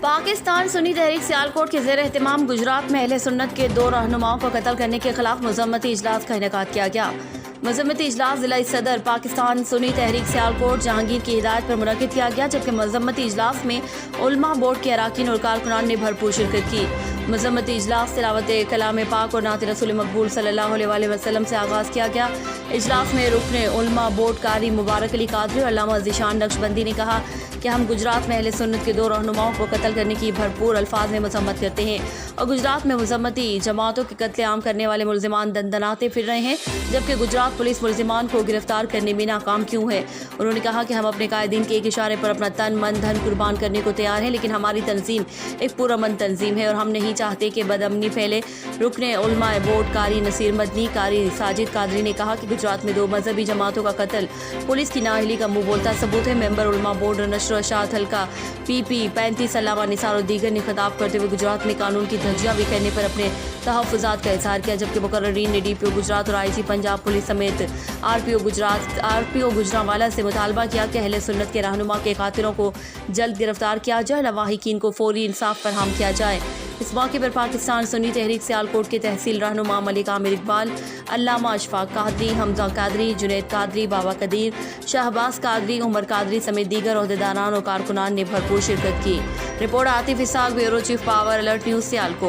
पाकिस्तान सुन्नी तहरीक सियालकोट के ज़ेर एहतमाम गुजरात में अहले सुन्नत के 2 रहनुमाओं को कत्ल करने के खिलाफ मजम्मती इजलास का इनेकाद किया गया। मजम्मती इजलास जिला सदर पाकिस्तान सुन्नी तहरीक सियालकोट जहांगीर की हिदायत पर मुनक्किद किया गया, जबकि मजम्मती इजलास में उलमा बोर्ड के अराकीन और कारकुनान ने भरपूर शिरकत की। मजम्मती इजलास तिलावत कलाम पाक और नात रसूल मकबूल सल्लल्लाहु अलैहि वसल्लम से आगाज़ किया गया। इजलास में रुकन उलमा बोर्ड कारी मुबारक अली कादरी और अल्लामा ज़ीशान नक्शबंदी ने कहा कि हम गुजरात में अहले सुन्नत के 2 रहनुमाओं को कत्ल करने की भरपूर अल्फाज में मजम्मत करते हैं और गुजरात में मजम्मती जमातों के कत्ले आम करने वाले मुल्जिमान दंदनाते फिर रहे हैं, जबकि गुजरात पुलिस मुल्जिमान को गिरफ्तार करने में नाकाम क्यों है। उन्होंने कहा कि हम अपने कायदीन के एक इशारे पर अपना तन मन धन कुर्बान करने को तैयार हैं, लेकिन हमारी तंजीम एक पुरअमन तंजीम है और हम नहीं चाहते कि बदअमनी फैले। रुकने उलमा बोर्ड कारी नसीर मदनी कारी साजिद कादरी ने कहा कि गुजरात में 2 मजहबी जमातों का कत्ल पुलिस की नाअहली का मुंह बोलता सबूत है। मेंबर उलमा बोर्ड नशर अशात हल्का PP 35 अल्लामा निसार और दीगर ने खिताब करते हुए गुजरात में कानून की धज्जियां बिखेरने पर अपने तहफ़्फ़ुज़ात का इज़हार किया, जबकि मुकर्ररीन ने DPO गुजरात और IG पंजाब पुलिस समेत RPO गुजरांवाला से मुतालबा किया कि अहले सुन्नत के रहनुमा के कातिलों को जल्द गिरफ्तार किया जाए, लवाहिकीन को फौरी इंसाफ फराहम किया जाए। इस मौके पर पाकिस्तान सुन्नी तहरीक सियालकोट के तहसील रहनुमा मलिक आमिर इकबाल, अल्लामा अशफाक कादरी, हमजा कादरी, जुनैद कादरी, बाबा कदीर, शहबाज कादरी, उमर कादरी समेत दीगर ओहदेदारान और कारकुनान ने भरपूर शिरकत की। Report Atif Ishaq, bureau chief power alert news Sialkot.